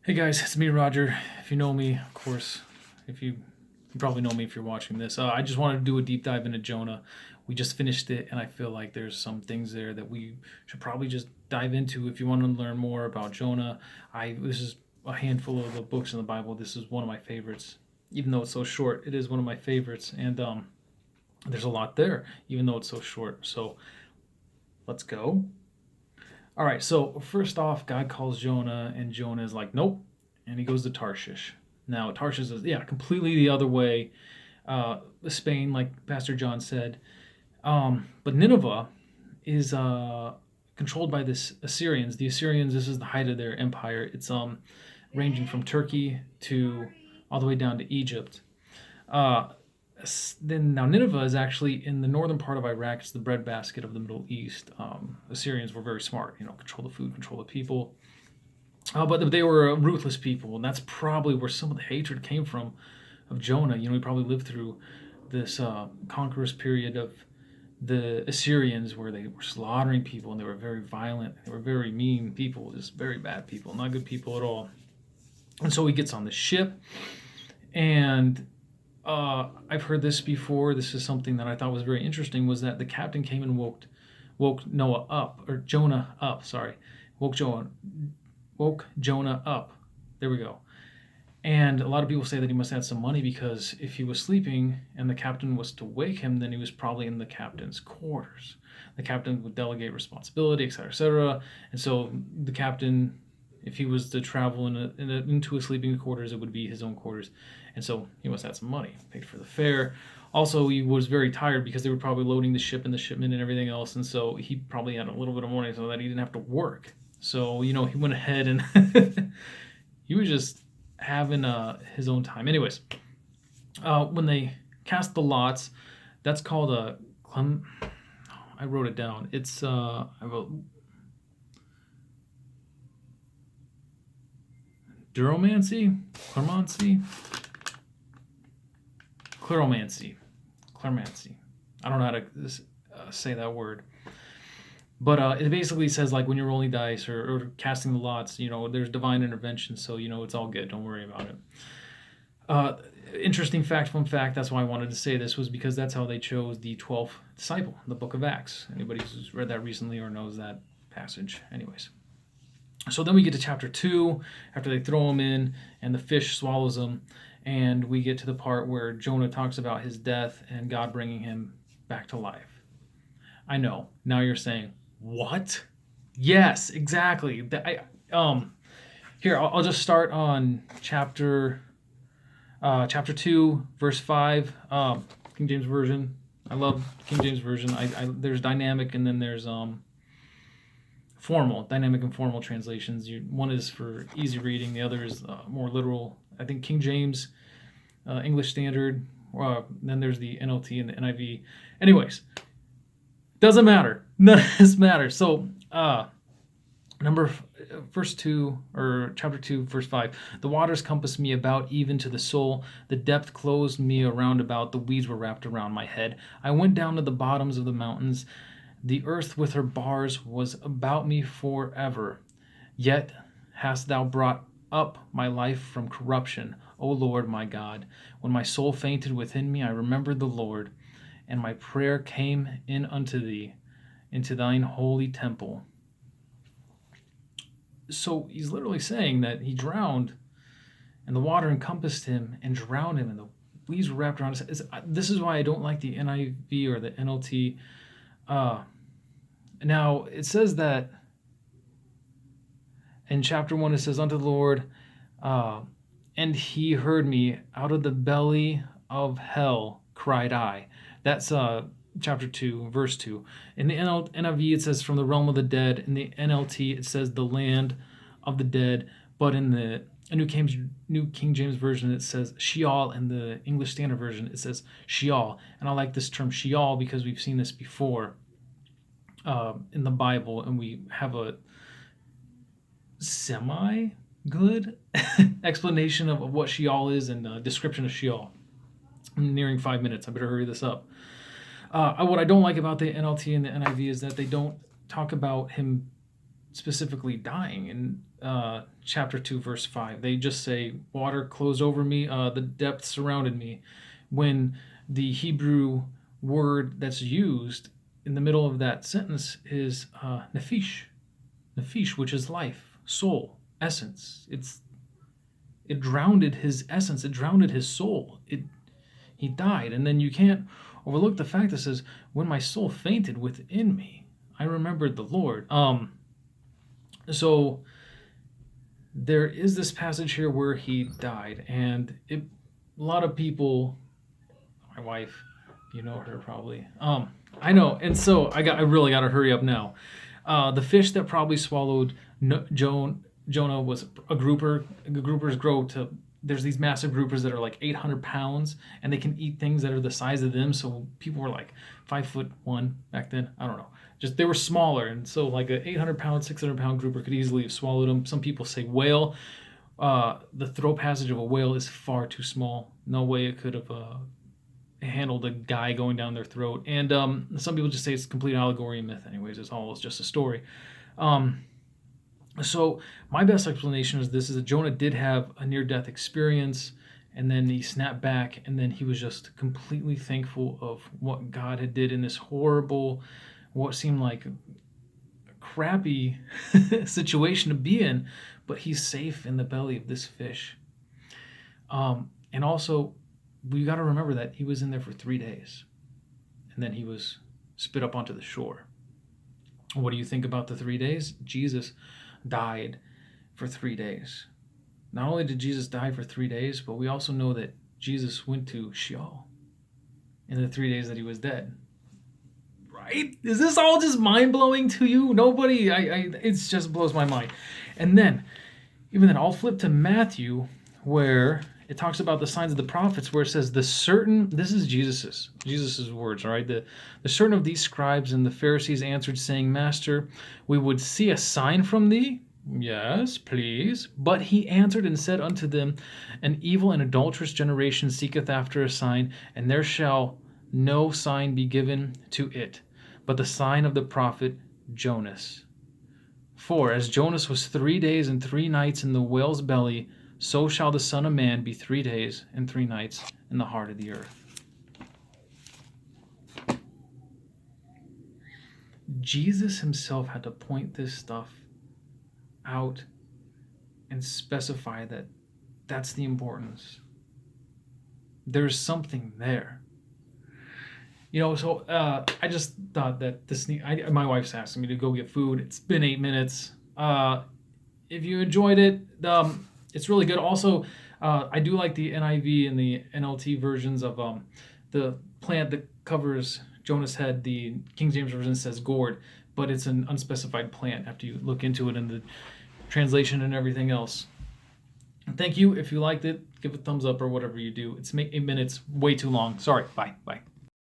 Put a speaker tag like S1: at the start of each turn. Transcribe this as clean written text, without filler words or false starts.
S1: Hey guys, it's me, Roger. If you know me, of course, if you probably know me if you're watching this. I just wanted to do a deep dive into Jonah. We just finished it, and I feel like there's some things there that we should probably just dive into. If you want to learn more about Jonah, I this is a handful of the books in the Bible. This is one of my favorites, even though it's so short. It is one of my favorites, and there's a lot there, even though it's so short. So let's go. All right, so first off, God calls Jonah, and Jonah is like, nope, and he goes to Tarshish. Now, Tarshish is, yeah, completely the other way, Spain, like Pastor John said. But Nineveh is controlled by the Assyrians. The Assyrians, this is the height of their empire. It's ranging from Turkey to all the way down to Egypt. Uh, then now Nineveh is actually in the northern part of Iraq. It's the breadbasket of the Middle East. Assyrians were very smart, control the food, control the people. But they were a ruthless people, and that's probably where some of the hatred came from of Jonah. He probably lived through this conqueror's period of the Assyrians where they were slaughtering people and they were very violent. They were very mean people, just very bad people, not good people at all. And so he gets on the ship, and I've heard this before. This is something that I thought was very interesting. Was that the captain came and woke Noah up, or Jonah up? Sorry, woke Jonah up. There we go. And a lot of people say that he must have had some money because if he was sleeping and the captain was to wake him, then he was probably in the captain's quarters. The captain would delegate responsibility, etc., etc. And so the captain, if he was to travel into a sleeping quarters, it would be his own quarters. And so he must have had some money, paid for the fare. Also, he was very tired because they were probably loading the ship and the shipment and everything else. And so he probably had a little bit of money so that he didn't have to work. So, he went ahead and he was just having his own time. Anyways, when they cast the lots, that's called a I wrote it down. It's I wrote Duromancy, Cleromancy. I don't know how to say that word. But it basically says like when you're rolling dice or casting the lots, there's divine intervention, so it's all good. Don't worry about it. Uh, Interesting fact, fun fact. That's why I wanted to say this was because that's how they chose the 12th disciple, the Book of Acts. Anybody who's read that recently or knows that passage, anyways. So then we get to chapter 2 after they throw him in and the fish swallows him, and we get to the part where Jonah talks about his death and God bringing him back to life. I know. Now you're saying, what? Yes, exactly. Here I'll just start on chapter 2, verse 5, King James version. I love King James version. There's dynamic and then there's formal, dynamic and formal translations. One is for easy reading, the other is more literal. I think King James, English Standard. Then there's the NLT and the NIV. Anyways, doesn't matter. None of this matters. So, verse 2, or chapter 2, verse 5. The waters compassed me about even to the soul. The depth closed me around about. The weeds were wrapped around my head. I went down to the bottoms of the mountains. The earth with her bars was about me forever. Yet hast thou brought up my life from corruption, O Lord my God. When my soul fainted within me, I remembered the Lord, and my prayer came in unto thee, into thine holy temple. So he's literally saying that he drowned, and the water encompassed him and drowned him, and the weeds were wrapped around his head. This is why I don't like the NIV or the NLT. Now, it says that in chapter 1, it says, unto the Lord, and he heard me out of the belly of hell, cried I. That's chapter 2, verse 2. In the NIV, it says from the realm of the dead. In the NLT, it says the land of the dead. But in the New King James Version, it says Sheol. In the English Standard Version, it says Sheol. And I like this term Sheol because we've seen this before in the Bible, and we have a semi-good explanation of what Sheol is and a description of Sheol. I'm nearing 5 minutes. I better hurry this up. What I don't like about the NLT and the NIV is that they don't talk about him specifically dying. And chapter 2, verse 5. They just say, water closed over me, the depths surrounded me. When the Hebrew word that's used in the middle of that sentence is nephesh. Nephesh, which is life, soul, essence. It drowned his essence, it drowned his soul. He died. And then you can't overlook the fact that says, when my soul fainted within me, I remembered the Lord. So there is this passage here where he died, and a lot of people, my wife, you know her probably. I know, and so I really got to hurry up now. The fish that probably swallowed Jonah was a grouper. Groupers grow to. There's these massive groupers that are like 800 pounds, and they can eat things that are the size of them. So people were like 5'1" back then. I don't know. Just they were smaller, and so like a 800-pound, 600-pound grouper could easily have swallowed them. Some people say whale. The throat passage of a whale is far too small. No way it could have handled a guy going down their throat. And some people just say it's complete allegory and myth. Anyways, it's just a story. So my best explanation is this: is that Jonah did have a near-death experience, and then he snapped back, and then he was just completely thankful of what God had did in this horrible, what seemed like a crappy situation to be in, but he's safe in the belly of this fish. And also, we got to remember that he was in there for 3 days, and then he was spit up onto the shore. What do you think about the 3 days? Jesus died for 3 days. Not only did Jesus die for 3 days, but we also know that Jesus went to Sheol in the 3 days that he was dead. Right? Is this all just mind-blowing to you? Nobody, it just blows my mind. And then, even then, I'll flip to Matthew, where it talks about the signs of the prophets, where it says, this is Jesus's words, all right? The certain of these scribes and the Pharisees answered, saying, Master, we would see a sign from thee. Yes, please. But he answered and said unto them, an evil and adulterous generation seeketh after a sign, and there shall no sign be given to it, but the sign of the prophet Jonas. For as Jonas was 3 days and 3 nights in the whale's belly, so shall the Son of Man be 3 days and 3 nights in the heart of the earth. Jesus himself had to point this stuff out and specify that that's the importance. There's something there. So I just thought that my wife's asking me to go get food. It's been 8 minutes. If you enjoyed it, it's really good. Also, I do like the NIV and the NLT versions of the plant that covers Jonah's head. The King James Version says gourd, but it's an unspecified plant after you look into it and the translation and everything else. Thank you. If you liked it, give a thumbs up or whatever you do. It's 8 minutes, way too long. Sorry. Bye.